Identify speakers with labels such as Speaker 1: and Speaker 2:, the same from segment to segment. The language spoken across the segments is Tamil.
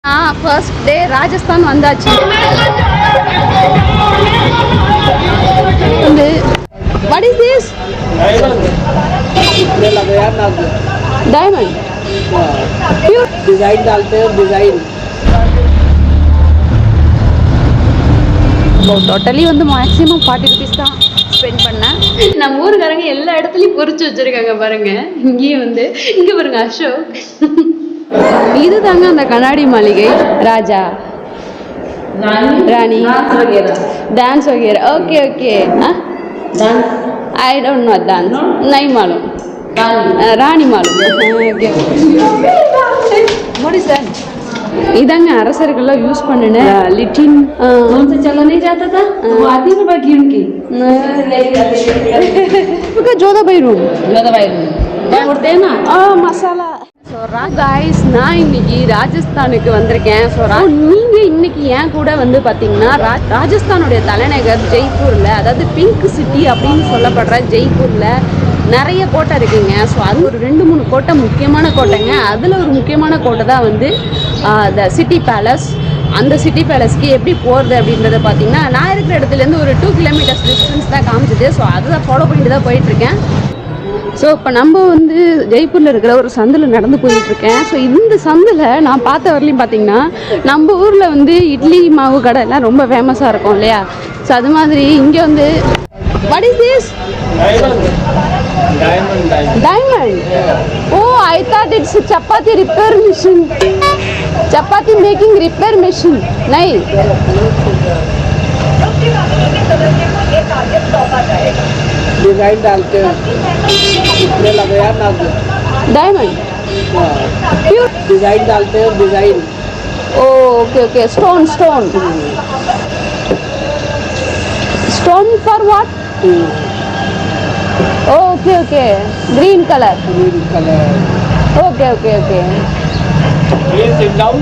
Speaker 1: फर्स्ट डे राजस्थान வந்தாச்சு. What is this? Diamond. Pure
Speaker 2: design डालते हैं डिजाइन.
Speaker 1: டோட்டலி வந்து மேக்ஸிமம் 40 rupees தான் ஸ்பெண்ட் பண்ணேன். நம்ம ஊருக்காரங்க எல்லா இடத்துலையும் பொறிச்சு வச்சிருக்காங்க பாருங்க. இங்கேயும் வந்து இங்க பாருங்க அசோக். இது தாங்க அந்த கண்ணாடி மாளிகை. ராஜா रानी डांस वगैरह. Okay okay. I don't know dance. नहीं मालूम. रानी मालूम. ओके. What is that? इधंग அரசர்கள யூஸ் பண்ணன லிட்டின் कौन से चला नहीं जाता था वो आती है बाकी उनकी उनका जोधाबाई रूम बोलते हैं ना मसाला. ஸோ கைஸ் நான் இன்னைக்கு ராஜஸ்தானுக்கு வந்திருக்கேன். ஸோ நீங்கள் இன்னைக்கு ஏன் கூட வந்து பார்த்தீங்கன்னா ராஜஸ்தானுடைய தலைநகர் ஜெய்ப்பூரில், அதாவது பிங்க் சிட்டி அப்படின்னு சொல்லப்படுற ஜெய்ப்பூரில் நிறைய கோட்டை இருக்குங்க. ஸோ அது ஒரு 2-3 கோட்டை முக்கியமான கோட்டைங்க. அதில் ஒரு முக்கியமான கோட்டை தான் வந்து த சிட்டி பேலஸ். அந்த சிட்டி பேலஸ்க்கு எப்படி போகிறது அப்படின்றத பார்த்தீங்கன்னா நான் இருக்கிற இடத்துலேருந்து ஒரு 2 கிலோமீட்டர்ஸ் டிஸ்டன்ஸ் தான் காமிச்சிது. ஸோ அதை தான் ஃபாலோ பண்ணிட்டு தான் போயிட்டுருக்கேன். ஸோ இப்போ நம்ம வந்து ஜெய்ப்பூரில் இருக்கிற ஒரு சந்தில் நடந்து போயிட்டுருக்கேன். ஸோ இந்த சந்தில் நான் பார்த்த வரலையும் பார்த்தீங்கன்னா நம்ம ஊரில் வந்து இட்லி மாவு கடை எல்லாம் ரொம்ப ஃபேமஸாக இருக்கும் இல்லையா? ஸோ அது மாதிரி இங்கே வந்து what is this? Diamond. Oh I thought it's chapati repair machine. Chapati making repair machine नहीं.
Speaker 2: डिजाइन डालते हैं इसमें लगे यार ना
Speaker 1: डायमंड. प्योर
Speaker 2: डिजाइन डालते हैं design.
Speaker 1: Okay okay. Stone stone stone for what? Okay okay. Green colour. Okay okay okay.
Speaker 2: Please sit down.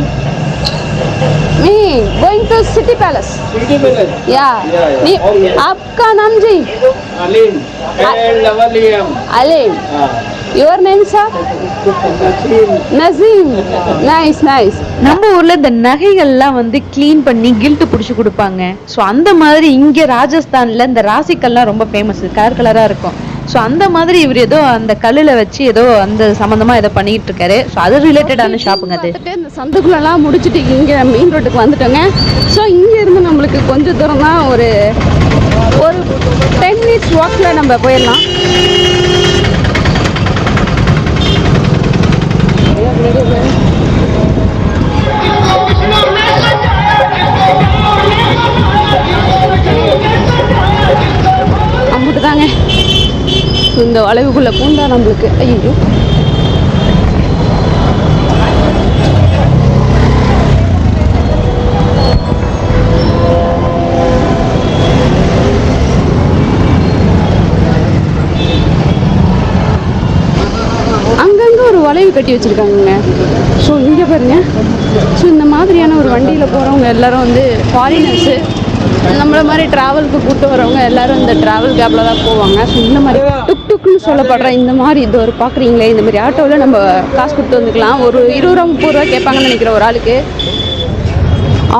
Speaker 1: Me going to City Palace.
Speaker 2: City Palace.
Speaker 1: Yeah.
Speaker 2: Okay.
Speaker 1: आपका नाम जी?
Speaker 2: Aleem. L-E-M.
Speaker 1: Aleem. Your name sir? Naseem. Nice nice. நம்ம ஊர்ல இந்த நகைகள்லாம் வந்து க்ளீன் பண்ணி கில்ட் பிடிச்சி கொடுப்பாங்க. ஸோ அந்த மாதிரி இங்கே ராஜஸ்தான்ல இந்த ராசிக்கல்லாம் ரொம்ப ஃபேமஸ், கலர் கலராக இருக்கும். ஸோ அந்த மாதிரி இவர் ஏதோ அந்த கல்லில் வச்சு ஏதோ அந்த சம்மந்தமாக ஏதோ பண்ணிட்டு இருக்காரு. ஸோ அது ரிலேட்டடான ஷாப்புங்க அது. இந்த சந்துக்குள்ளெல்லாம் முடிச்சுட்டு இங்கே மெயின் ரோட்டுக்கு வந்துட்டோங்க. ஸோ இங்கேருந்து நம்மளுக்கு கொஞ்சம் தூரம் தான், ஒரு 10 மினிட்ஸ் வாக்கில் நம்ம போயிடலாம். அம்பிட்டு தாங்க இந்த வளைவுக்குள்ள பூண்டா நம்மளுக்கு. ஐயோ அங்கங்கே ஒரு வளைவு கட்டி வச்சுருக்காங்க. ஸோ இங்கே பாருங்க. ஸோ இந்த மாதிரியான ஒரு வண்டியில் போகிறவங்க எல்லாரும் வந்து ஃபாரினர்ஸு, நம்மளை மாதிரி ட்ராவலுக்கு கூப்பிட்டு வரவங்க எல்லாரும் இந்த ட்ராவல் கேப்பில் தான் போவாங்க. ஸோ இந்த மாதிரி டுக் டுக்குன்னு சொல்லப்படுற இந்த மாதிரி இது ஒரு பார்க்குறீங்களே, இந்த மாதிரி ஆட்டோவில் நம்ம காசு கொடுத்து வந்துக்கலாம். ஒரு 20-30 ரூபா கேட்பாங்கன்னு நினைக்கிறேன் ஒரு ஆளுக்கு.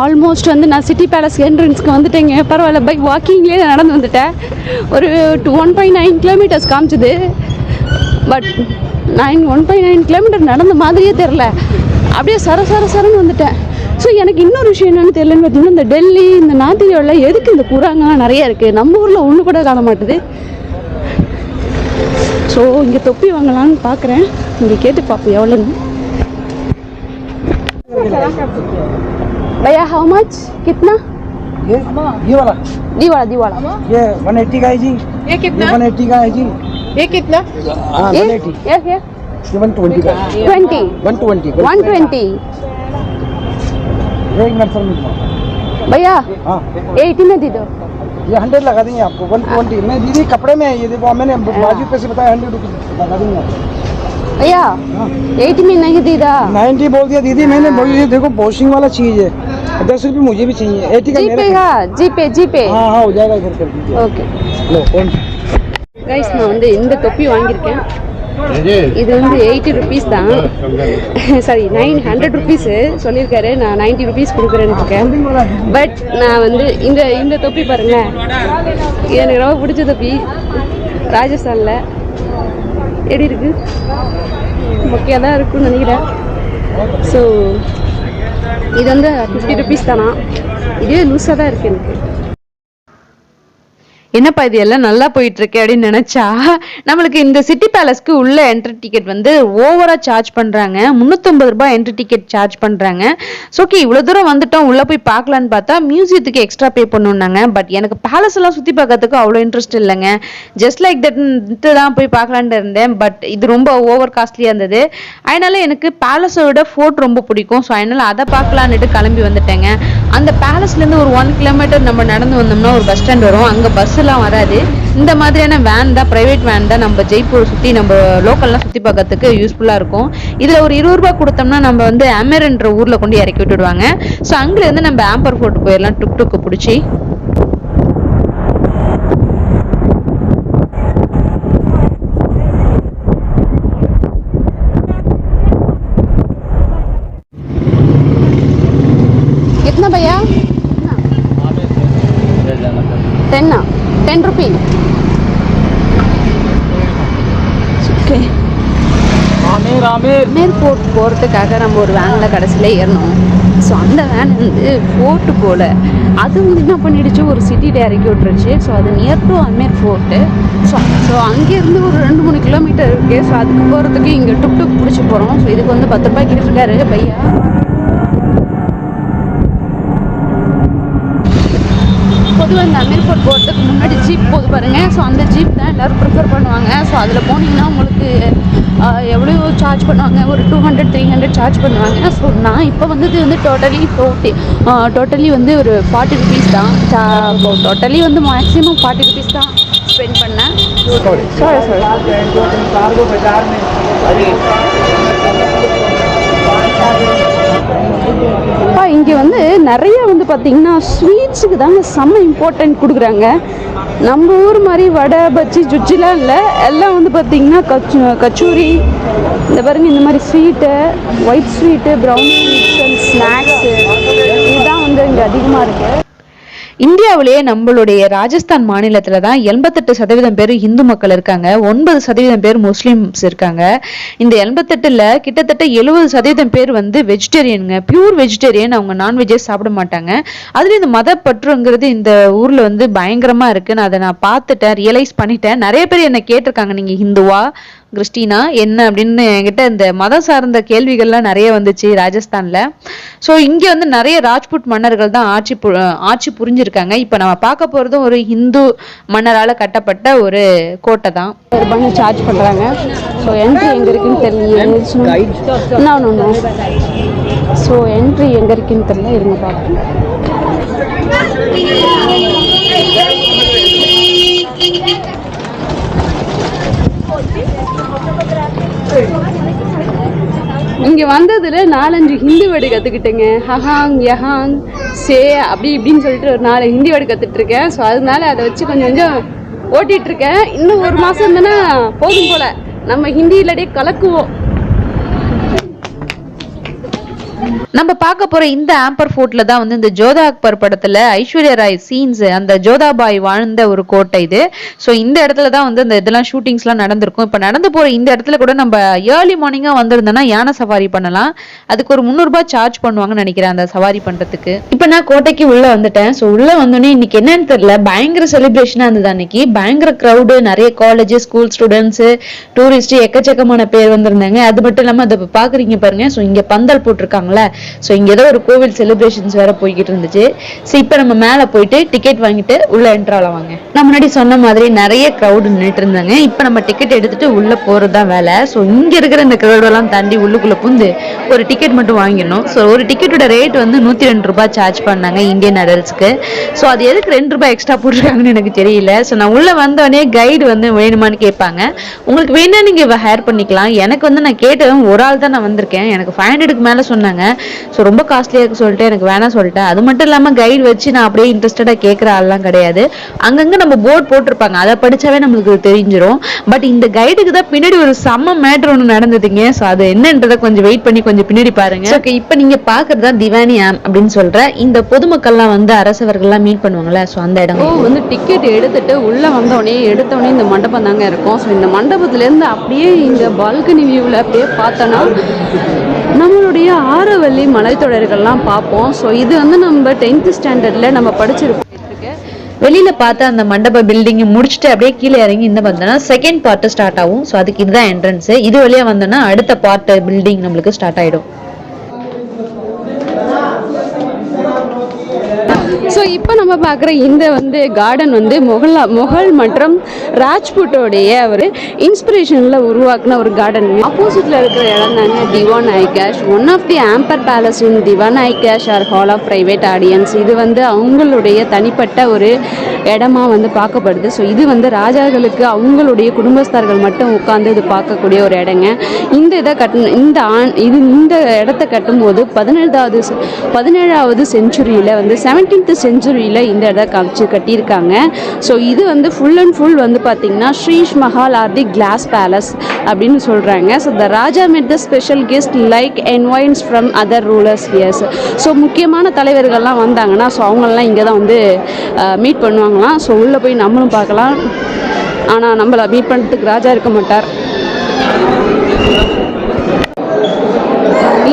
Speaker 1: ஆல்மோஸ்ட் வந்து நான் சிட்டி பேலஸ் என்ட்ரன்ஸ்க்கு வந்துட்டேங்க. பரவாயில்ல, பை வாக்கிங்லேயே நடந்து வந்துட்டேன். ஒரு 1.9 கிலோமீட்டர்ஸ் காமிச்சுது. பட் 1.9 கிலோமீட்டர் நடந்த மாதிரியே தெரில. அப்படியே சரன்னு வந்துட்டேன். ஸோ எனக்கு இன்னொரு விஷயம் என்னென்னு தெரியலன்னு பார்த்தீங்கன்னா, இந்த டெல்லி இந்த நார்த் இந்தியாவில் எதுக்கு இந்த குரங்கெல்லாம் நிறையா இருக்குது, நம்ம ஊரில் ஒன்று கூட காண மாட்டுது. ஸோ இங்கே தொப்பி வாங்கலான்னு பார்க்குறேன். இங்கே கேட்டு பார்ப்போம் எவ்வளோன்னு. भैया हाउ मच? कितना?
Speaker 2: ये वाला
Speaker 1: दीवाला
Speaker 2: ये 180 का है जी.
Speaker 3: ये कितना?
Speaker 2: 180 का है जी.
Speaker 3: ये कितना?
Speaker 2: हाँ 180.
Speaker 1: ये
Speaker 2: 120 का.
Speaker 1: 120.
Speaker 2: एक मिनट सर मिनट.
Speaker 1: भैया
Speaker 2: हाँ
Speaker 1: 80 में दे दो.
Speaker 2: ये 100 लगा देंगे आपको. 120 में दीदी कपड़े में ये देखो, मैंने बाजू पे से बताया 100 रुपीज लगा देंगे आपको.
Speaker 1: भैया 80 में नहीं दीदा.
Speaker 2: 90 बोल दिया दीदी मैंने. ये देखो वॉशिंग वाला चीज है. 10 रुपये मुझे भी चाहिए. 80 का जीपे. हाँ हो जाएगा, इधर कर दीजिए.
Speaker 1: ओके
Speaker 2: लो.
Speaker 1: கைஸ் நான் வந்து இந்த தொப்பி வாங்கியிருக்கேன். இது வந்து 80 ருபீஸ் தான், சாரி 900 ருபீஸ் சொல்லியிருக்காரு. நான் 90 ருபீஸ் கொடுக்குறேன்னு இருக்கேன். பட் நான் வந்து இந்த தொப்பி பாருங்களேன், எனக்கு ரொம்ப பிடிச்ச தொப்பி. ராஜஸ்தானில் எப்படி இருக்கு? மொக்கையாக தான் இருக்குன்னு நினைக்கிறேன். ஸோ இது வந்து 50 ருபீஸ் தானா. இதே லூஸாக தான் இருக்குது எனக்கு. என்னப்பா இது எல்லாம் நல்லா போயிட்டு இருக்கு அப்படின்னு நினைச்சா, நம்மளுக்கு இந்த சிட்டி பேலஸ்க்கு உள்ள என்ட்ரி டிக்கெட் வந்து ஓவரா சார்ஜ் பண்றாங்க. 350 ரூபாய் என்ட்ரி டிக்கெட் சார்ஜ் பண்றாங்க. ஓகே, இவ்வளவு தூரம் வந்துட்டோம், உள்ள போய் பார்க்கலான்னு பார்த்தா மியூசியத்துக்கு எக்ஸ்ட்ரா பே பண்ணணும்னாங்க. பட் எனக்கு பேலஸ் எல்லாம் சுத்தி பார்க்கறதுக்கு அவ்வளோ இன்ட்ரெஸ்ட் இல்லைங்க. ஜஸ்ட் லைக் தட் தான் போய் பார்க்கலான்னு இருந்தேன். பட் இது ரொம்ப ஓவர் காஸ்ட்லியா இருந்தது. அதனால எனக்கு பேலஸோட ஃபோர்ட் ரொம்ப பிடிக்கும். ஸோ அதனால அதை பார்க்கலான்னுட்டு கிளம்பி வந்துட்டேங்க. அந்த பேலஸ்ல இருந்து ஒரு 1 கிலோமீட்டர் நம்ம நடந்து வந்தோம்னா ஒரு பஸ் ஸ்டாண்ட் வரும். அங்க பஸ் எல்லாம் வராது. இந்த மாதிரியான வேன் தான், பிரைவேட் வேன் தான் நம்ம ஜெய்ப்பூர் சுற்றி நம்ம லோக்கல்லாம் சுற்றி பார்க்கறதுக்கு யூஸ்ஃபுல்லாக இருக்கும். இதில் ஒரு 20 ரூபாய் கொடுத்தோம்னா நம்ம வந்து அமேர்ன்ற ஊரில் கொண்டு இறக்கி விட்டுடுவாங்க. ஸோ அங்கேருந்து நம்ம ஆம்பர் ஃபோர்ட் போயிடலாம் டுக்கு பிடிச்சி. कितना भैया? 10 रुपी. ஃபோர்ட் போகிறதுக்காக நம்ம ஒரு வேனில் கடைசியில் ஏறணும். ஸோ அந்த வேன் வந்து ஃபோர்ட்டு போல் அது வந்து என்ன பண்ணிடுச்சு, ஒரு சிட்டியில் இறக்கி விட்டுருச்சு. ஸோ அது நியர் டு அமேர் ஃபோர்ட்டு. ஸோ அங்கேருந்து ஒரு 2-3 கிலோமீட்டர் இருக்குது. ஸோ அதுக்கு போகிறதுக்கு இங்கே டுக் பிடிச்சி போகிறோம். ஸோ இதுக்கு வந்து 10 ரூபாய் கேட்டிருக்காரு பையா. பொதுவாக இந்த அமீர் ஃபோர்ட் போகிறதுக்கு முன்னாடி ஜீப் போது பாருங்கள். ஸோ அந்த ஜீப் தான் எல்லோரும் ப்ரிஃபர் பண்ணுவாங்க. ஸோ அதில் போனீங்கன்னா உங்களுக்கு எவ்வளோ சார்ஜ் பண்ணுவாங்க, ஒரு 200-300 சார்ஜ் பண்ணுவாங்க. ஸோ நான் இப்போ வந்தது வந்து டோட்டலி வந்து ஒரு 40 ருபீஸ் தான். டோட்டலி வந்து மேக்ஸிமம் 40 ருபீஸ் தான் ஸ்பெண்ட் பண்ணேன். இங்கே வந்து நிறைய வந்து பார்த்தீங்கன்னா ஸ்வீட்ஸுக்கு தாங்க செம்ம இம்பார்ட்டன்ட் கொடுக்குறாங்க. நம்ம ஊர் மாதிரி வடை பஜ்ஜி ஜுஜ்ஜிலாம் இல்லை. எல்லாம் வந்து பார்த்தீங்கன்னா கச்சூரி, இந்த பாருங்க இந்த மாதிரி sweet, white sweet, brownie and snacks, இதுதான் வந்து இங்கே அதிகமாக இருக்குது. இந்தியாவிலேயே நம்மளுடைய ராஜஸ்தான் மாநிலத்துல தான் 88% பேர் இந்து மக்கள் இருக்காங்க, 9% பேர் முஸ்லிம்ஸ் இருக்காங்க. இந்த 88ல கிட்டத்தட்ட 70% பேர் வந்து வெஜிடேரியனுங்க, பியூர் வெஜிடேரியன். அவங்க நான்வெஜ்ஜே சாப்பிட மாட்டாங்க. அதுல இந்த மத பற்றுங்கிறது இந்த ஊர்ல வந்து பயங்கரமா இருக்குன்னு அதை நான் பார்த்துட்டேன், ரியலைஸ் பண்ணிட்டேன். நிறைய பேர் என்ன கேட்டிருக்காங்க, நீங்க ஹிந்துவா கிறிஸ்டினா என்ன அப்படின்னு என்கிட்ட இந்த மதம் சார்ந்த கேள்விகள்லாம் நிறைய வந்துச்சு ராஜஸ்தான்ல. ஸோ இங்கே வந்து நிறைய ராஜ்புட் மன்னர்கள் தான் ஆட்சி புரிஞ்சிருக்காங்க. இப்போ நம்ம பார்க்க போகிறதும் ஒரு ஹிந்து மன்னரால் கட்டப்பட்ட ஒரு கோட்டை தான். ரூபாய் சார்ஜ் பண்ணுறாங்க. ஸோ என்ட்ரி எங்கே இருக்குன்னு தெரியல. ஸோ என்ட்ரி எங்கே இருக்குன்னு தெரியல, இருங்க பார்ப்போம். இங்கே வந்ததில் 4-5 ஹிந்தி வேர்டு கற்றுக்கிட்டேங்க. ஹஹாங், யஹாங், சே அப்படி இப்படின்னு சொல்லிட்டு ஒரு 4 ஹிந்தி வேர்டு கற்றுட்ருக்கேன். ஸோ அதனால அதை வச்சு கொஞ்சம் ஓட்டிகிட்ருக்கேன். இன்னும் 1 மாதம் இருந்தேன்னா போதும் போல் நம்ம ஹிந்தியிலடே கலக்குவோம். நம்ம பார்க்க போற இந்த ஆம்பர் ஃபோர்ட்ல தான் வந்து இந்த ஜோதா அக்பர் படத்துல ஐஸ்வர்யா ராய் சீன்ஸ், அந்த ஜோதாபாய் வாழ்ந்த ஒரு கோட்டை இது. ஸோ இந்த இடத்துல தான் வந்து இந்த இதெல்லாம் ஷூட்டிங்ஸ்லாம் நடந்திருக்கும். இப்போ நடந்து போற இந்த இடத்துல கூட நம்ம ஏர்லி மார்னிங்கா வந்திருந்தோம்னா யானை சவாரி பண்ணலாம். அதுக்கு ஒரு 300 ரூபாய் சார்ஜ் பண்ணுவாங்கன்னு நினைக்கிறேன் அந்த சவாரி பண்றதுக்கு. இப்போ நான் கோட்டைக்கு உள்ள வந்துட்டேன். ஸோ உள்ள வந்தோடனே இன்னைக்கு என்னன்னு தெரியல, பயங்கர செலிப்ரேஷனா இருந்தது. அன்னைக்கு பயங்கர க்ரௌடு, நிறைய காலேஜ் ஸ்கூல் ஸ்டூடெண்ட்ஸ், டூரிஸ்ட், எக்கச்சக்கமான பேர் வந்திருந்தாங்க. அது மட்டும் இல்லாம அதை பாக்குறீங்க பாருங்க. ஸோ இங்க பந்தல் போட்டிருக்காங்களே, ஸோ இங்கே ஏதோ ஒரு கோவில் செலிப்ரேஷன்ஸ் வேற போய்கிட்டு இருந்துச்சு. ஸோ இப்போ நம்ம மேலே போயிட்டு டிக்கெட் வாங்கிட்டு உள்ள என்ட்ராலாம் வாங்க. நான் முன்னாடி சொன்ன மாதிரி நிறைய க்ரௌடு நின்றுட்டு இருந்தாங்க. இப்போ நம்ம டிக்கெட் எடுத்துட்டு உள்ள போறது தான் வேலை. ஸோ இங்க இருக்கிற இந்த க்ரௌடெல்லாம் தாண்டி உள்ளுக்குள்ள புந்து ஒரு டிக்கெட் மட்டும் வாங்கிடணும். ஸோ ஒரு டிக்கெட்டோட ரேட் வந்து 102 ரூபாய் சார்ஜ் பண்ணாங்க இந்தியன் அடல்ட்ஸ்க்கு. ஸோ அது எதுக்கு 2 ரூபாய் எக்ஸ்ட்ரா போட்டிருக்காங்கன்னு எனக்கு தெரியல. ஸோ நான் உள்ள வந்தோடனே கைடு வந்து வேணுமான்னு கேட்பாங்க. உங்களுக்கு வேணா நீங்க ஹேர் பண்ணிக்கலாம். எனக்கு வந்து நான் கேட்டதும் ஒரு ஆள் தான் நான் வந்திருக்கேன். எனக்கு 500க்கு மேலே சொன்னாங்க.
Speaker 3: சொன்னாங்க. ஸோ ரொம்ப காஸ்ட்லியாக இருக்கு சொல்லிட்டு எனக்கு வேணாம் சொல்லிட்டேன். அது மட்டும் இல்லாமல் கைடு வச்சு நான் அப்படியே இன்ட்ரெஸ்டடாக கேட்குற ஆள்லாம் கிடையாது. அங்கங்கே நம்ம போர்டு போட்டிருப்பாங்க, அதை படித்தாவே நம்மளுக்கு தெரிஞ்சிடும். பட் இந்த கைடுக்கு தான் பின்னாடி ஒரு செம்ம மேட்ரு ஒன்று நடந்ததுங்க. ஸோ அது என்னன்றதை கொஞ்சம் வெயிட் பண்ணி கொஞ்சம் பின்னாடி பாருங்க. ஓகே, இப்போ நீங்கள் பார்க்குறது தான் திவானி அப்படின்னு சொல்கிற இந்த பொதுமக்கள்லாம் வந்து அரசவர்கள்லாம் மீட் பண்ணுவாங்கல்ல, ஸோ அந்த இடம்
Speaker 1: வந்து டிக்கெட் எடுத்துட்டு உள்ளே வந்தோடனே எடுத்தோடனே இந்த மண்டபம் தாங்க இருக்கும். ஸோ இந்த மண்டபத்துலேருந்து அப்படியே இந்த பால்கனி வியூவில் அப்படியே பார்த்தோன்னா நம்மளுடைய ஆரவல்லி மலைத்தொடர்கள்லாம் பார்ப்போம். ஸோ இது வந்து நம்ம 10th ஸ்டாண்டர்டில் நம்ம படிச்சிருக்கோம்.
Speaker 3: வெளியில பார்த்து அந்த மண்டப பில்டிங் முடிச்சுட்டு அப்படியே கீழே இறங்கி இந்த வந்தோம்னா செகண்ட் பார்ட் ஸ்டார்ட் ஆகும். ஸோ அதுக்கு இதுதான் என்ட்ரன்ஸ். இது வழியா வந்தோம்னா அடுத்த பார்ட் பில்டிங் நம்மளுக்கு ஸ்டார்ட் ஆயிடும்.
Speaker 1: ஸோ இப்போ நம்ம பார்க்குற இந்த வந்து கார்டன் வந்து முகல் மற்றும் ராஜ்புட்டோடைய ஒரு இன்ஸ்பிரேஷனில் உருவாக்குன ஒரு கார்டன். ஆப்போசிட்டில் இருக்கிற இடம் தாங்க Diwan i Khas, one of the Amber palace in Diwan i Khas or hall of private audience. இது வந்து அவங்களுடைய தனிப்பட்ட ஒரு இடமா வந்து பார்க்கப்படுது. ஸோ இது வந்து ராஜாக்களுக்கு அவங்களுடைய குடும்பஸ்தர்கள் மட்டும் உட்காந்து இது பார்க்கக்கூடிய ஒரு இடங்க. இந்த இதை இந்த இடத்த கட்டும்போது 17வது செஞ்சுரியில் வந்து 17th செஞ்சுரியில் இந்த இடம் கட்டியிருக்காங்க. ஸோ இது வந்து ஃபுல் அண்ட் ஃபுல் வந்து பார்த்திங்கன்னா ஸ்ரீஷ் Mahal or the glass palace அப்படின்னு சொல்கிறாங்க. So the raja met the special guest like envoys from other rulers heirs. So முக்கியமான தலைவர்கள்லாம் வந்தாங்கன்னா ஸோ அவங்களெலாம் இங்கே தான் வந்து மீட் பண்ணுவாங்களாம். ஸோ உள்ளே போய் நம்மளும் பார்க்கலாம். ஆனால் நம்மளை மீட் பண்ணுறதுக்கு ராஜா இருக்க மாட்டார்.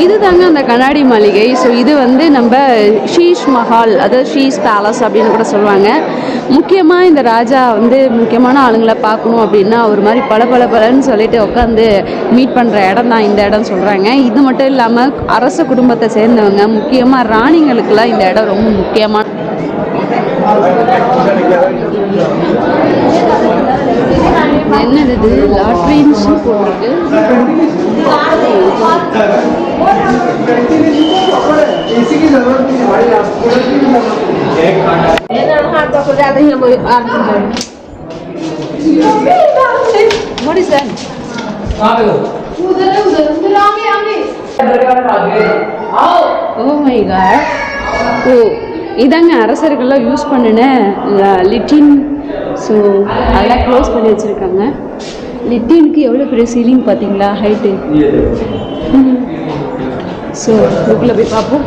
Speaker 1: இது தாங்க அந்த கண்ணாடி மாளிகை. ஸோ இது வந்து நம்ம ஷீஷ் மஹால், அதாவது ஷீஷ் பேலஸ் அப்படின்னு கூட சொல்லுவாங்க. முக்கியமாக இந்த ராஜா வந்து முக்கியமான ஆளுங்களை பார்க்கணும் அப்படின்னா ஒரு மாதிரி பலன்னு சொல்லிட்டு உட்காந்து மீட் பண்ணுற இடம் தான் இந்த இடம் சொல்கிறாங்க. இது மட்டும் இல்லாமல் அரச குடும்பத்தை சேர்ந்தவங்க முக்கியமாக ராணிங்களுக்கெல்லாம் இந்த இடம் ரொம்ப முக்கியமான. என்னது இது லாட்ரின்னு போட்டிருக்கு. What is that? Oh my god. ஓ இதாங்க அரசர்கள்லாம் யூஸ் பண்ணின லிட்டின். ஸோ அதெல்லாம் க்ளோஸ் பண்ணி வச்சுருக்காங்க. லிட்டினுக்கு எவ்வளோ பெரிய சீலிங் பார்த்தீங்களா, ஹைட்டு. ஸோ இதுக்குள்ளே போய் பார்ப்போம்.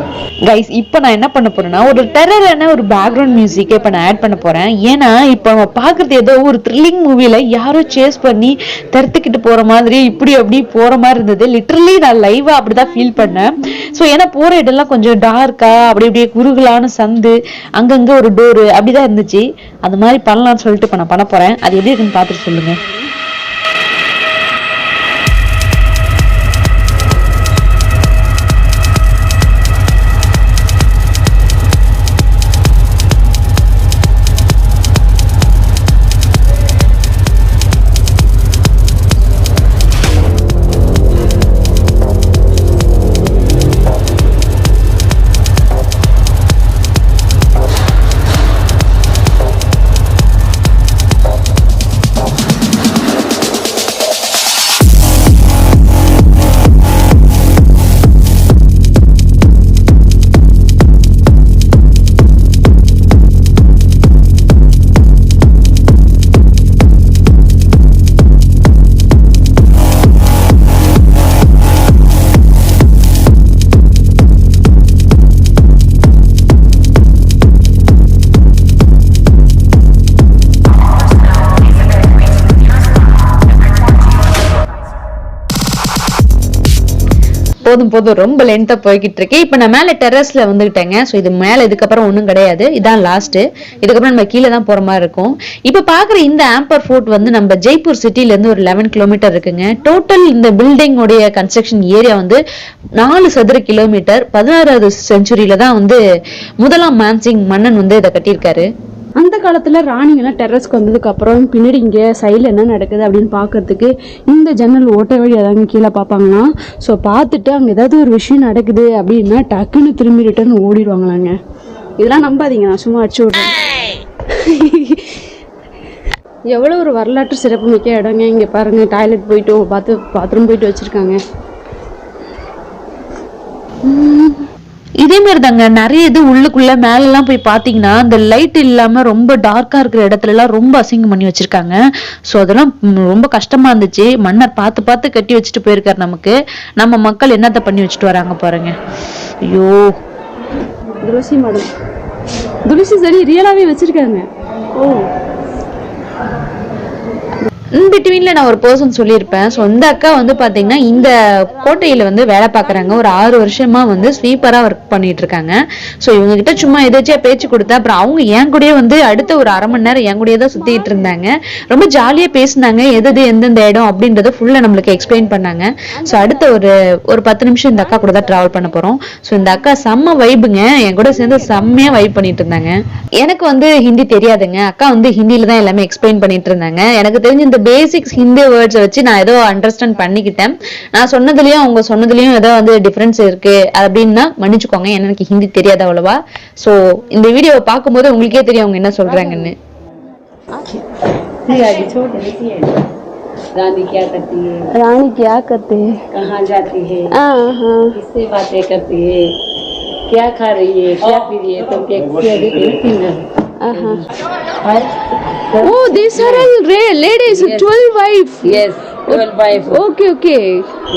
Speaker 3: கைஸ், இப்போ நான் என்ன பண்ண போறேன்னா ஒரு டெரரான ஒரு பேக்ரவுண்ட் மியூசிக்கை இப்போ நான் ஆட் பண்ண போறேன். ஏன்னா இப்போ நம்ம பார்க்குறது ஏதோ ஒரு த்ரில்லிங் மூவில யாரோ சேஸ் பண்ணி தடுத்துக்கிட்டு போற மாதிரி இப்படி அப்படி போற மாதிரி இருந்தது. லிட்டரலி நான் லைவா அப்படிதான் ஃபீல் பண்ணேன். ஸோ ஏன்னா போற இடம்லாம் கொஞ்சம் டார்க்கா அப்படி இப்படியே குறுகலான சந்து, அங்கங்க ஒரு டோரு அப்படிதான் இருந்துச்சு. அந்த மாதிரி பண்ணலாம்னு சொல்லிட்டு இப்போ நான் பண்ண போறேன். அது எப்படி இருக்குன்னு பார்த்துட்டு சொல்லுங்க. போதும் ரொம்ப லென்த்தா போய்கிட்டு இருக்கு. இப்ப நான் மேல டெரஸ்ல வந்துட்டேங்க. ஸோ இது மேல இதுக்கப்புறம் ஒன்றும் கிடையாது, இதான் லாஸ்ட். இதுக்கப்புறம் நம்ம கீழே தான் போற மாதிரி இருக்கும். இப்ப பாக்குற இந்த ஆம்பர் ஃபோர்ட் வந்து நம்ம ஜெய்ப்பூர் சிட்டில இருந்து ஒரு 11 கிலோமீட்டர் இருக்குங்க. டோட்டல் இந்த பில்டிங் உடைய கன்ஸ்ட்ரக்ஷன் ஏரியா வந்து 4 சதுர கிலோமீட்டர். 16வது செஞ்சுரியில தான் வந்து முதலாம் மான்சிங் மன்னன் வந்து இதை கட்டியிருக்காரு.
Speaker 1: அந்த காலத்தில் ராணிங்கெல்லாம் டெரஸ்க்கு வந்ததுக்கப்புறம் பின்னாடி இங்கே சைடில் என்ன நடக்குது அப்படின்னு பார்க்கறதுக்கு இந்த ஜன்னல் ஓட்டை வழியாக தாங்க கீழே பார்ப்பாங்களாம். ஸோ பார்த்துட்டு அங்கே ஏதாவது ஒரு விஷயம் நடக்குது அப்படின்னா டக்குன்னு திரும்பி ரிட்டர்ன் ஓடிடுவாங்களாங்க. இதெல்லாம் நம்பாதீங்க, நான் சும்மா அடிச்சு விட்றேன். எவ்வளோ ஒரு வரலாற்று சிறப்பு மிக்க இடங்க. இங்கே பாருங்கள், டாய்லெட் போயிட்டு பாத்ரூம் போயிட்டு வச்சுருக்காங்க.
Speaker 3: இதே மாதிரி தாங்க நிறைய இது உள்ளுக்குள்ள மேல எல்லாம் போய் பாத்தீங்கன்னா அந்த லைட் இல்லாம ரொம்ப டார்க்கா இருக்கிற இடத்துல எல்லாம் ரொம்ப அசிங்கம் பண்ணி வச்சிருக்காங்க. சோ அதெல்லாம் ரொம்ப கஷ்டமா இருந்துச்சு. மன்னர் பார்த்து பார்த்து கட்டி வச்சுட்டு போயிருக்காரு. நமக்கு நம்ம மக்கள் என்னத்த பண்ணி வச்சுட்டு வராங்க பாருங்க. ஐயோ
Speaker 1: துளசி மேடம், துளசி செடி ரியலாவே வச்சிருக்காங்க. ஓ
Speaker 3: இன்பிட்வீன்ல நான் ஒரு பர்சன் சொல்லியிருப்பேன். ஸோ இந்த அக்கா வந்து பாத்தீங்கன்னா இந்த கோட்டையில வந்து வேலை பார்க்குறாங்க. ஒரு 6 வருஷமா வந்து ஸ்வீப்பரா ஒர்க் பண்ணிட்டு இருக்காங்க. ஸோ இவங்க கிட்ட சும்மா எதாச்சியா பேச்சு கொடுத்தா அப்புறம் அவங்க என் கூடயே வந்து அடுத்த ஒரு 1/2 மணி நேரம் என் கூடயே தான் சுத்திட்டு இருந்தாங்க. ரொம்ப ஜாலியா பேசினாங்க. எது எந்தெந்த இடம் அப்படின்றத ஃபுல்லா நம்மளுக்கு எக்ஸ்பிளைன் பண்ணாங்க. ஸோ அடுத்த ஒரு 10 நிமிஷம் இந்த அக்கா கூட தான் டிராவல் பண்ண போறோம். ஸோ இந்த அக்கா செம்ம வைபுங்க. என் கூட சேர்ந்து செம்மையா வைப் பண்ணிட்டு இருந்தாங்க. எனக்கு வந்து ஹிந்தி தெரியாதுங்க. அக்கா வந்து ஹிந்தியில தான் எல்லாமே எக்ஸ்பிளைன் பண்ணிட்டு இருந்தாங்க. எனக்கு தெரிஞ்ச இந்த பேசிக்ஸ் ஹிந்தி வேர்ட்ஸ் வச்சு நான் ஏதோ அண்டர்ஸ்டாண்ட் பண்ணிக்கிட்டேன். நான் சொன்னதுலயும் அவங்க சொன்னதுலயும் ஏதோ வந்து டிஃபரன்ஸ் இருக்கு அப்படின்னா மன்னிச்சுக்கோங்க. எனக்கு ஹிந்தி தெரியாது அவ்வளவா. சோ இந்த வீடியோவை பார்க்கும்போது உங்களுக்கே தெரியும் அவங்க என்ன சொல்றாங்கன்னு.
Speaker 1: रानी क्या करती है,
Speaker 2: रानी क्या करते हैं,
Speaker 1: कहाँ जाती है,
Speaker 2: हाँ
Speaker 1: किससे बातें करती है, क्या खा रही है, क्या पी रही है, तो
Speaker 2: Oh, these are all ladies,
Speaker 1: Yes.
Speaker 2: 12 wife.
Speaker 1: yes 12 wife,
Speaker 2: Okay.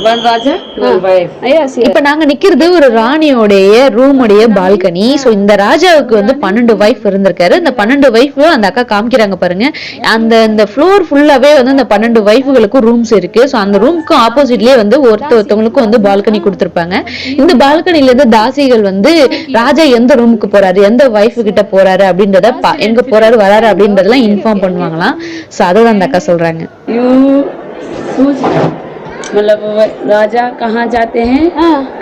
Speaker 1: one raja 12 wife.
Speaker 2: Yes.
Speaker 3: இப்ப நாங்க நிக்கிறது ஒரு ராணியோடைய ரூமுடைய பால்கனி. சோ இந்த ராஜாவுக்கு வந்து 12 வைஃப் இருந்திருக்காரு. இந்த 12 வைஃப் அந்த அக்கா காமிக்கிறாங்க பாருங்க. அந்த ஃப்ளோர் ஃபுல்லாவே வந்து அந்த 12 வைஃப்களுக்கும் ரூம்ஸ் இருக்கு. சோ அந்த ரூமுக்கு ஆப்போசிட்லயே வந்து ஒருத்தவங்களுக்கும் வந்து பால்கனி கொடுத்திருப்பாங்க. இந்த பால்கனில இருந்து தாசிகள் வந்து ராஜா எந்த ரூமுக்கு போறாரு, எந்த வைஃப் கிட்ட போறாரு அப்படின்றத எங்க போறாரு வராரு அப்படின்றதெல்லாம் இன்ஃபார்ம் பண்ணுவாங்களாம். சோ அதான் அந்த அக்கா சொல்றாங்க.
Speaker 1: मतलब राजा कहाँ जाते हैं,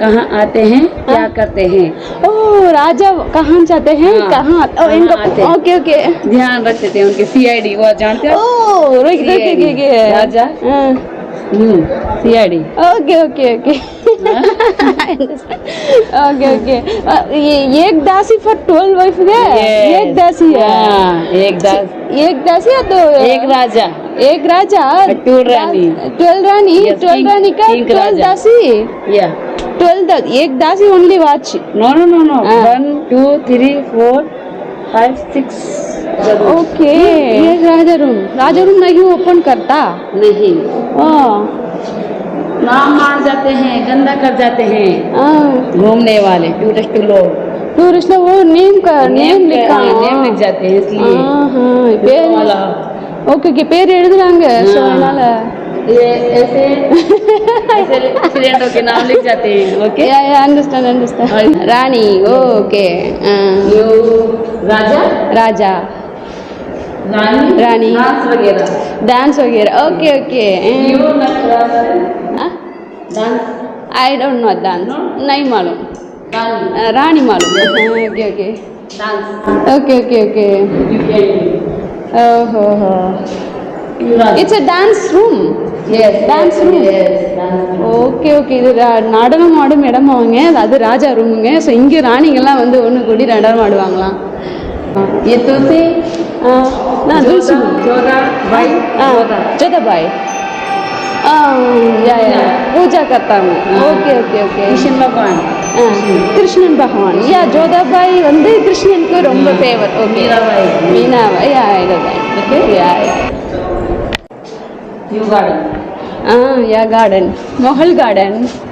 Speaker 1: कहाँ आते हैं, क्या करते हैं.
Speaker 2: Oh, राजा कहाँ जाते हैं, कहाँ आते हैं. Okay.
Speaker 1: ध्यान रखते थे उनके CID वो जानते हो.
Speaker 2: Oh,
Speaker 1: राजा CID.
Speaker 2: Okay. Okay. ये एक दासी for 12 wife है. एक दासी है. एक दासी है तो
Speaker 1: एक राजा,
Speaker 2: एक राजा
Speaker 1: 12 रानी.
Speaker 2: 12 रानी.
Speaker 1: Yes,
Speaker 2: 12 रानी का
Speaker 1: king
Speaker 2: 12
Speaker 1: राजा.
Speaker 2: दासी.
Speaker 1: या
Speaker 2: 12 एक दासी only watch.
Speaker 1: no 1 2 3 4 5 6
Speaker 2: okay. ये राजा रूम नहीं ओपन करता.
Speaker 1: नहीं,
Speaker 2: हाँ
Speaker 1: नाम मार जाते हैं, गंदा कर जाते हैं घूमने वाले टूरिस्ट लोग.
Speaker 2: टूरिस्ट वो नेम लिखा.
Speaker 1: नेम लिख जाते हैं इसलिए.
Speaker 2: பேர்
Speaker 1: वाला
Speaker 2: ஓகே பேர் எழுதுறாங்க. சோ அதனால
Speaker 1: ये ऐसे एक्सीडेंटों के नाम लिख जाते हैं. Okay
Speaker 2: yeah understand. रानी ओके.
Speaker 1: यू राजा
Speaker 2: रानी
Speaker 1: डांस वगैरह.
Speaker 2: Okay.
Speaker 1: You dance
Speaker 2: I don't know dance. नहीं मालूम. रानी मालूम. Okay
Speaker 1: dance
Speaker 2: okay.
Speaker 1: You can
Speaker 2: ओहो it's a dance room.
Speaker 1: yes
Speaker 2: dance room.
Speaker 1: yes dance room.
Speaker 2: Okay இது நடனம் ஆடும் இடம் அவங்க. அது ராஜா ரூமுங்க. ஸோ இங்கே ராணிங்கெல்லாம் வந்து ஒன்று கூடி நடனம் ஆடுவாங்களாம்.
Speaker 1: ये तुलसी
Speaker 2: நான் துளசி
Speaker 1: जोधा
Speaker 2: जोधाबाई या पूजा करता हूँ. ओके
Speaker 1: कृष्ण भगवान
Speaker 2: கிருஷ்ணன் பகவான். யா ஜோதாபாய் வந்து கிருஷ்ணனுக்கு ரொம்ப favour. Okay Meenabai. Yeah okay yeah
Speaker 1: you garden.
Speaker 2: Yeah garden Mughal garden.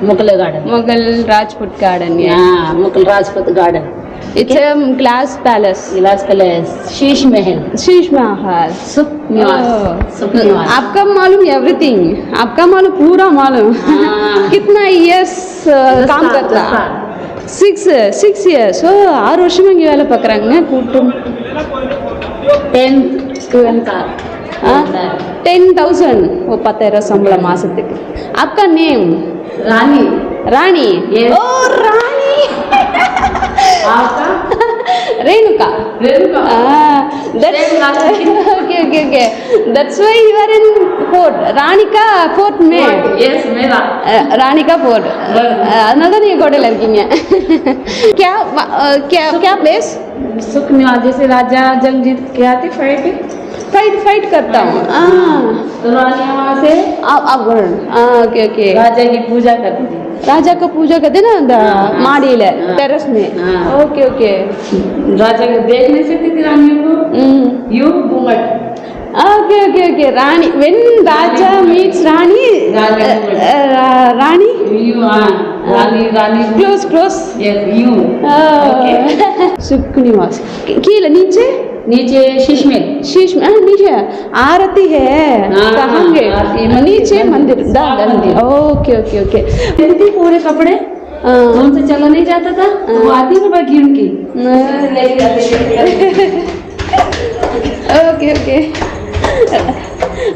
Speaker 1: Mughal garden.
Speaker 2: Mughal Rajput garden. Yeah
Speaker 1: Mughal Rajput garden.
Speaker 2: It's a glass palace.
Speaker 1: Glass palace. Sheesh Mahal.
Speaker 2: Sheesh Mahal.
Speaker 1: सुख निवास. सुख निवास.
Speaker 2: आपका मालूम एवरीथिंग. आपका मालूम पूरा मालूम. कितना इयर्स काम करता. 6 years. ஓ 6 வருஷமா இங்கே வேலை பார்க்குறாங்க. கூட்டம் 10,000. ஓ 10,000 சம்பளம் மாசத்துக்கு. आपका नेम रानी. ओ रानी.
Speaker 1: आपका
Speaker 2: Renuka. Okay. That's why you are in fort. Ranika fort में.
Speaker 1: yes मेरा
Speaker 2: रानिका fort. அதனால தான் நீங்க கோட்டையில இருக்கீங்க. क्या प्लेस.
Speaker 1: सुख निवास. जैसे राजा जंग जीत के आते फाइट
Speaker 2: फाइट करता हूँ।
Speaker 1: तो रानी वहाँ से
Speaker 2: आप ओके ओके।
Speaker 1: राजा की पूजा करती थी।
Speaker 2: राजा का पूजा करते ना माड़ीला टेरेस में। Okay okay.
Speaker 1: राजा को देख नहीं सकती थी रानी को, यू घूंघट।
Speaker 2: Okay okay okay. रानी when राजा meets रानी, रानी
Speaker 1: यू रानी
Speaker 2: close
Speaker 1: yes you.
Speaker 2: Sukh Niwas कीला नीचे
Speaker 1: शीश में
Speaker 2: नीचे आरती है। कहाँ गए? नीचे मंदिर ओके ओके ओके।
Speaker 1: पूरे कपड़े उनसे चला नहीं जाता था, वो आती ना बाकी उनकी
Speaker 2: ஓகே ஓகே।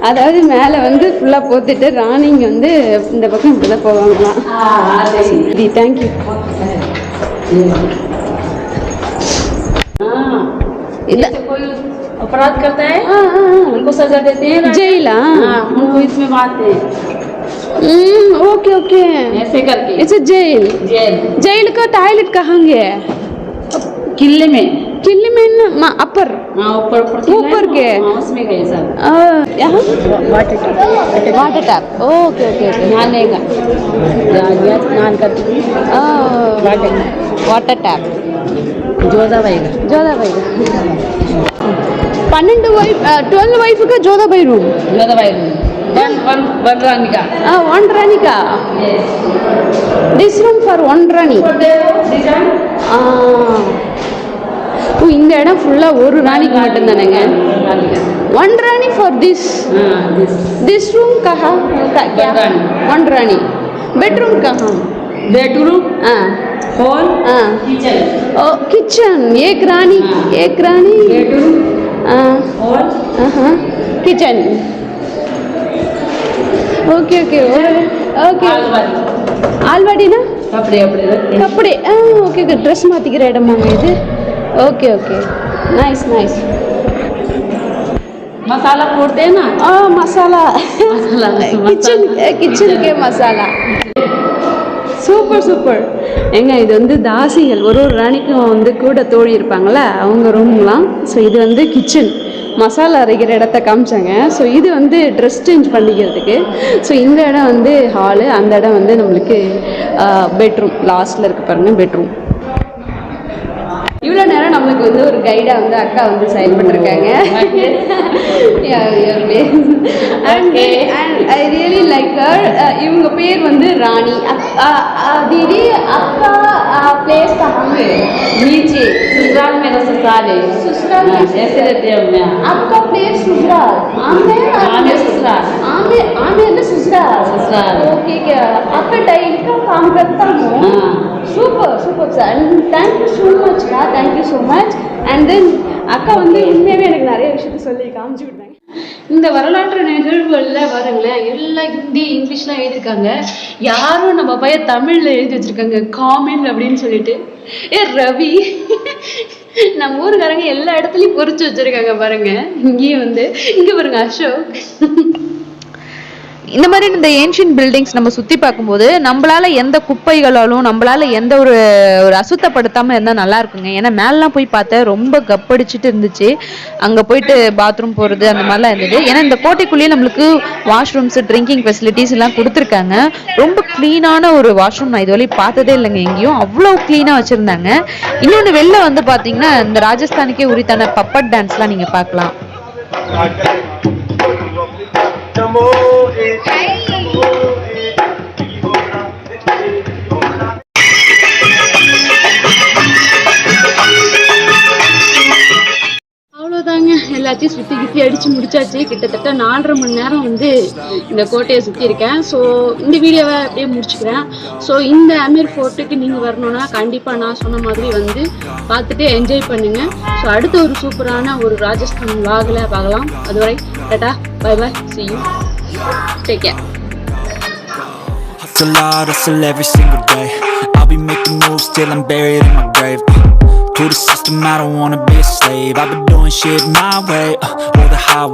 Speaker 2: அதாவது மேலே வந்து ஃபுல்லாக போத்துட்டு ராணிங்க வந்து இந்த பக்கம் இப்படி தான் போவாங்களாம்। தி தேங்க்யூ।
Speaker 1: इधर कोई अपराध करता है उनको सजा देते हैं,
Speaker 2: जेला
Speaker 1: उनको इसमें मारते हैं
Speaker 2: ओके ओके।
Speaker 1: ऐसे करके
Speaker 2: इट्स जेल। जेल का टॉयलेट कहाँ गया?
Speaker 1: किले में
Speaker 2: अपर ऊपर के
Speaker 1: उसमें गए सब।
Speaker 2: यहाँ water tap okay okay okay.
Speaker 1: नहाने का स्नान करती थी
Speaker 2: वाटर टैप
Speaker 1: जोधाबाई
Speaker 2: 12 वाइफ का जोधाबाई रूम
Speaker 1: वन रानी का
Speaker 2: वन रानी का दिस रूम फॉर वन रानी। இந்த இடம் ஃபுல்லா ஒரு ராணிக்கு மட்டும் தானேங்க? वन रानी फॉर दिस रूम कहाँ? वन रानी बेडरूम कहाँ?
Speaker 1: बेडरूम हॉल
Speaker 2: किचन एक रानी
Speaker 1: bedroom hall
Speaker 2: kitchen okay okay okay. ஆல்வாடினா கப்படே ஓகே ஓகே। ட்ரெஸ் மாற்றிக்கிற இடமாங்க இது? ओके ओके नाइस
Speaker 1: मसाला फोड़ते हैं ना
Speaker 2: मसाला किचन के मसाला சூப்பர் ஏங்க இது வந்து தாசிகள் ஒரு ராணிக்கும் வந்து கூட தோழி இருப்பாங்கள்ல அவங்க ரூம்லாம்। ஸோ இது வந்து கிச்சன் மசாலா அரைக்கிற இடத்த காமிச்சாங்க। ஸோ இது வந்து ட்ரெஸ் சேஞ்ச் பண்ணிக்கிறதுக்கு। ஸோ இந்த இடம் வந்து ஹாலு, அந்த இடம் வந்து நம்மளுக்கு பெட்ரூம் லாஸ்ட்டில் இருக்கு பாருங்க பெட்ரூம்। இவ்வளோ நேரம் நம்மளுக்கு வந்து ஒரு கைடாக வந்து அக்கா வந்து செயல்பட்டுருக்காங்க। And I really like her. இவங்க பேர் வந்து ராணி। दीदी आपका प्लेस कहाँ है?
Speaker 1: नीचे ससुराल मेरा ससुराल है।
Speaker 2: ससुराल में
Speaker 1: ऐसे रहते हैं हम।
Speaker 2: आपका प्लेस ससुराल? आमेर
Speaker 1: ससुराल
Speaker 2: आमेर ना ससुराल ओके। क्या आपका डाइट का काम करता हूँ। Super sir thank you so much and then அக்கா வந்து உண்மையாகவே எனக்கு நிறைய விஷயத்த சொல்லி காமிச்சு விட்டாங்க। இந்த வரலாற்று நிகழ்வுகளில் பாருங்களேன் எல்லாம் ஹிந்தி இங்கிலீஷ்லாம் எழுதியிருக்காங்க, யாரும் நம்ம பையன் தமிழில் எழுதி வச்சுருக்காங்க காமெண்ட் அப்படின்னு சொல்லிட்டு। ரவி நம்ம ஊருக்காரங்க எல்லா இடத்துலையும் பொறிச்சு வச்சுருக்காங்க பாருங்க। இங்கேயும் வந்து இங்கே பாருங்க அசோக்।
Speaker 3: இந்த மாதிரி இந்த ஏன்ஷியன் பில்டிங்ஸ் நம்ம சுத்தி பார்க்கும்போது நம்மளால எந்த குப்பைகளாலும் நம்மளால எந்த ஒரு அசுத்தப்படுத்தாம இருந்தா நல்லா இருக்குங்க। ஏன்னா மேலாம் போய் பார்த்தா ரொம்ப கப்படிச்சுட்டு இருந்துச்சு, அங்க போயிட்டு பாத்ரூம் போறது அந்த மாதிரிலாம் இருந்தது। ஏன்னா இந்த கோட்டைக்குள்ளேயே நம்மளுக்கு வாஷ்ரூம்ஸ் ட்ரிங்கிங் ஃபெசிலிட்டிஸ் எல்லாம் கொடுத்துருக்காங்க। ரொம்ப கிளீனான ஒரு வாஷ்ரூம் நான் இதுவரை பார்த்ததே இல்லைங்க எங்கேயும், அவ்வளோ கிளீனா வச்சிருந்தாங்க। இன்னொன்று வெளில வந்து பாத்தீங்கன்னா இந்த ராஜஸ்தானுக்கே உரித்தான பப்பட் டான்ஸ்லாம் நீங்க பார்க்கலாம்।
Speaker 2: அவ்வளோதாங்க, எல்லாத்தையும் சுற்றி அடித்து முடிச்சாச்சு। கிட்டத்தட்ட 4.5 மணி நேரம் வந்து இந்த கோட்டையை சுற்றி இருக்கேன்। ஸோ இந்த வீடியோவை அப்படியே முடிச்சுக்கிறேன்। ஸோ இந்த அமீர் ஃபோர்ட்டுக்கு நீங்கள் வரணுன்னா கண்டிப்பாக நான் சொன்ன மாதிரி வந்து பார்த்துட்டு என்ஜாய் பண்ணுங்கள்। ஸோ அடுத்த ஒரு சூப்பரான ஒரு ராஜஸ்தான் vlogல பார்க்கலாம்। அதுவரை tata bye bye, see you, take care.
Speaker 4: Hustle every single day. I'll be making moves till I'm buried in my grave. To the system, I don't wanna be a slave. I've been doing shit my way, or the highway.